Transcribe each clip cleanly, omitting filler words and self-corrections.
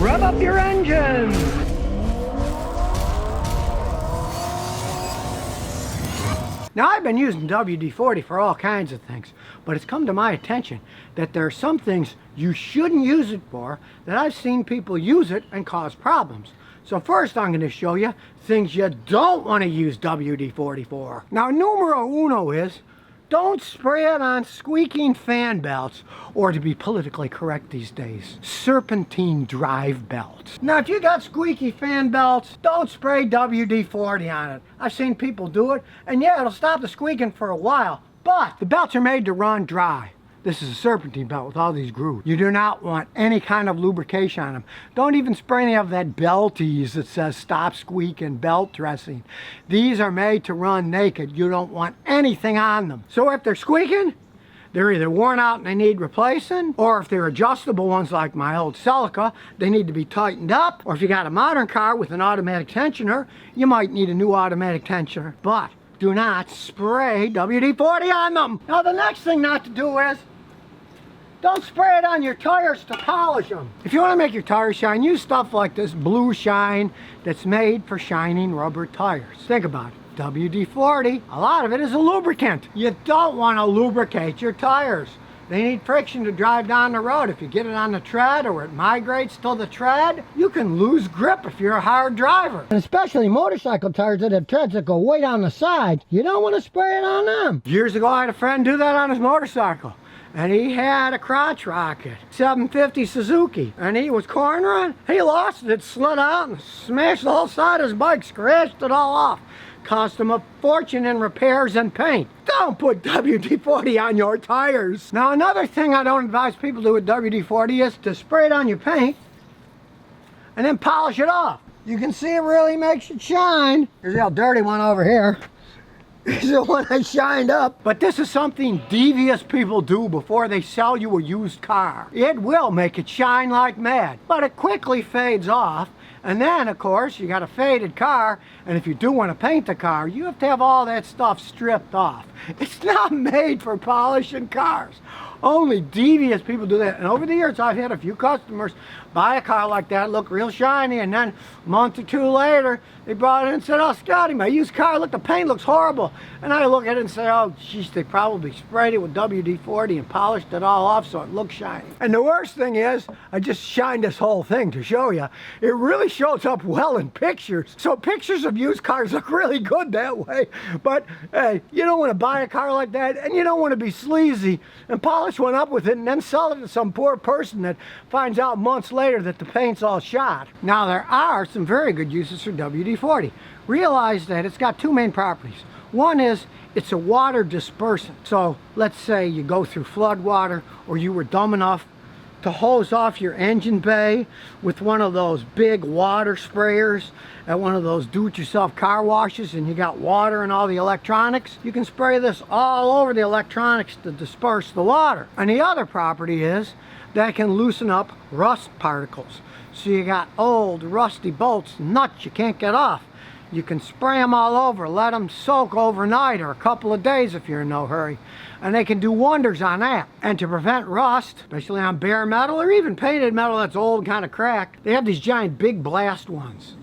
Rev up your engines! Now, I've been using WD-40 for all kinds of things, but it's come to my attention that there are some things you shouldn't use it for that I've seen people use it and cause problems. So first I'm going to show you things you don't want to use WD-40 for. Now, numero uno is don't spray it on squeaking fan belts, or to be politically correct these days, serpentine drive belts. Now, if you got squeaky fan belts, don't spray WD-40 on it. I've seen people do it, and yeah, it'll stop the squeaking for a while, but the belts are made to run dry. This is a serpentine belt with all these grooves. You do not want any kind of lubrication on them. Don't even spray any of that Belties that says stop squeaking belt dressing. These are made to run naked. You don't want anything on them. So if they're squeaking, they're either worn out and they need replacing, or if they're adjustable ones like my old Celica, they need to be tightened up, or if you got a modern car with an automatic tensioner, you might need a new automatic tensioner. But do not spray WD-40 on them. Now, the next thing not to do is don't spray it on your tires to polish them. If you want to make your tires shine, use stuff like this Blue Shine that's made for shining rubber tires. Think about it. WD-40, a lot of it is a lubricant. You don't want to lubricate your tires. They need friction to drive down the road. If you get it on the tread or it migrates to the tread, you can lose grip if you're a hard driver. And especially motorcycle tires that have treads that go way down the side, you don't want to spray it on them. Years ago, I had a friend do that on his motorcycle. And he had a crotch rocket, 750 Suzuki, and he was cornering. He lost it, it slid out and smashed the whole side of his bike, scratched it all off. Cost him a fortune in repairs and paint. Don't put WD-40 on your tires. Now, another thing I don't advise people to do with WD-40 is to spray it on your paint and then polish it off. You can see it really makes it shine. Here's the old dirty one over here. This is the one I shined up. But this is something devious people do before they sell you a used car. It will make it shine like mad, but it quickly fades off. And then, of course, you got a faded car, and if you do want to paint the car, you have to have all that stuff stripped off. It's not made for polishing cars. Only devious people do that. And over the years, I've had a few customers buy a car like that, look real shiny, and then a month or two later, they brought it in and said, "Oh, Scotty, my used car, look, the paint looks horrible." And I look at it and say, "Oh, geez, they probably sprayed it with WD-40 and polished it all off so it looks shiny." And the worst thing is, I just shined this whole thing to show you. It really shows up well in pictures. So pictures of used cars look really good that way. But hey, you don't want to buy a car like that, and you don't want to be sleazy and polish one up with it and then sell it to some poor person that finds out months later that the paint's all shot. Now, there are some very good uses for WD-40. Realize that it's got two main properties. One is it's a water dispersant. So let's say you go through flood water, or you were dumb enough to hose off your engine bay with one of those big water sprayers at one of those do-it-yourself car washes, and you got water in all the electronics. You can spray this all over the electronics to disperse the water. And the other property is that can loosen up rust particles. So you got old rusty bolts, nuts you can't get off. You can spray them all over, let them soak overnight or a couple of days if you're in no hurry. And they can do wonders on that. And to prevent rust, especially on bare metal or even painted metal that's old and kind of cracked, they have these giant big blast ones.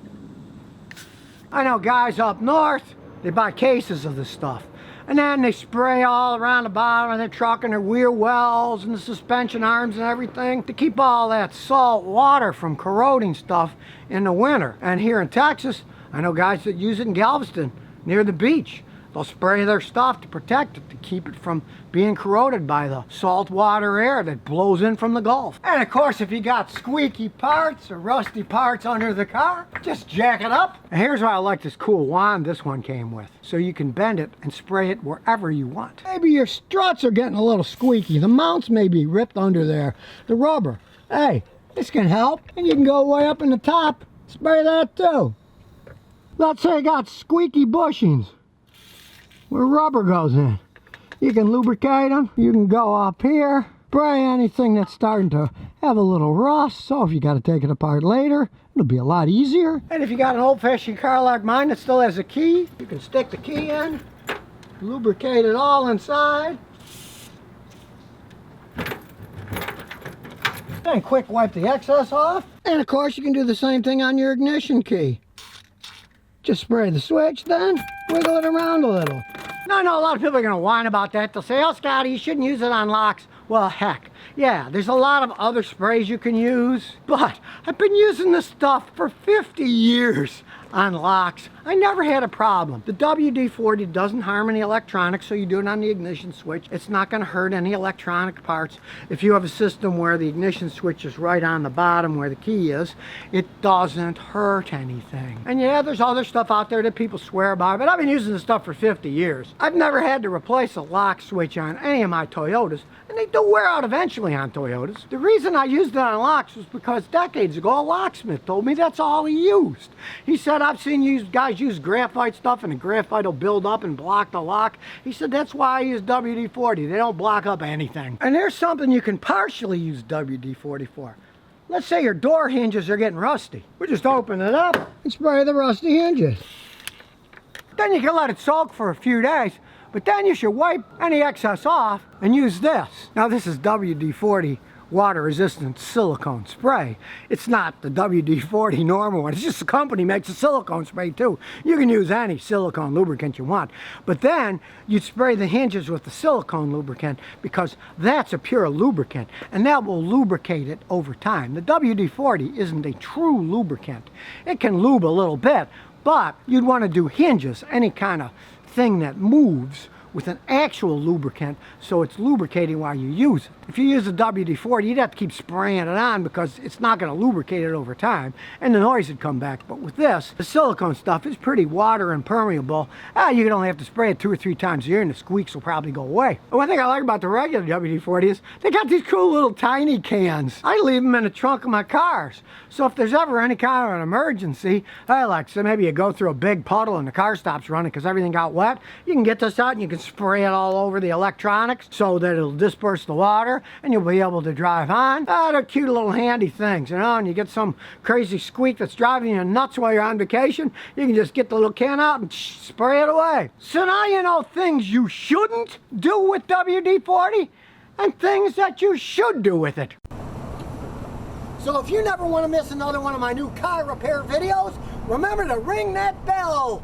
I know guys up north, they buy cases of this stuff. And then they spray all around the bottom of their truck and their wheel wells and the suspension arms and everything to keep all that salt water from corroding stuff in the winter. And here in Texas, I know guys that use it in Galveston near the beach. They'll spray their stuff to protect it, to keep it from being corroded by the salt water air that blows in from the Gulf. And of course, if you got squeaky parts or rusty parts under the car, just jack it up. And here's why I like this cool wand this one came with. So you can bend it and spray it wherever you want. Maybe your struts are getting a little squeaky. The mounts may be ripped under there, the rubber. Hey, this can help. And you can go way up in the top, spray that too. Let's say you got squeaky bushings where rubber goes in. You can lubricate them. You can go up here, spray anything that's starting to have a little rust. So if you got to take it apart later, it'll be a lot easier. And if you got an old-fashioned car like mine that still has a key, you can stick the key in, lubricate it all inside. Then quick wipe the excess off. And of course you can do the same thing on your ignition key. Just spray the switch, then wiggle it around a little. Now I know a lot of people are going to whine about that. They'll say, oh Scotty, you shouldn't use it on locks. Well, heck, yeah, there's a lot of other sprays you can use, but I've been using this stuff for 50 years on locks. I never had a problem. The WD-40 doesn't harm any electronics, so you do it on the ignition switch. It's not going to hurt any electronic parts. If you have a system where the ignition switch is right on the bottom where the key is, it doesn't hurt anything. And yeah, there's other stuff out there that people swear by, but I've been using this stuff for 50 years. I've never had to replace a lock switch on any of my Toyotas, and they do wear out eventually on Toyotas. The reason I used it on locks was because decades ago a locksmith told me that's all he used. He said, I've seen guys use graphite stuff and the graphite will build up and block the lock. He said, that's why I use WD-40. They don't block up anything. And there's something you can partially use WD-40 for. Let's say your door hinges are getting rusty. We just open it up and spray the rusty hinges. Then you can let it soak for a few days, but then you should wipe any excess off and use this. Now this is WD-40 water resistant silicone spray. It's not the WD-40 normal one. It's just the company makes a silicone spray too. You can use any silicone lubricant you want, but then you spray the hinges with the silicone lubricant because that's a pure lubricant and that will lubricate it over time. The WD-40 isn't a true lubricant. It can lube a little bit, but you'd want to do hinges, any kind of thing that moves, with an actual lubricant so it's lubricating while you use it. If you use a WD-40, you'd have to keep spraying it on because it's not going to lubricate it over time and the noise would come back. But with this, the silicone stuff is pretty water impermeable. You can only have to spray it 2 or 3 times a year and the squeaks will probably go away. And one thing I like about the regular WD-40 is they got these cool little tiny cans. I leave them in the trunk of my cars. So if there's ever any kind of an emergency, so maybe you go through a big puddle and the car stops running because everything got wet, you can get this out and you can spray it all over the electronics so that it'll disperse the water and you'll be able to drive on. They're cute little handy things, you know, and you get some crazy squeak that's driving you nuts while you're on vacation, you can just get the little can out and spray it away. So now you know things you shouldn't do with WD-40 and things that you should do with it. So if you never want to miss another one of my new car repair videos, remember to ring that bell.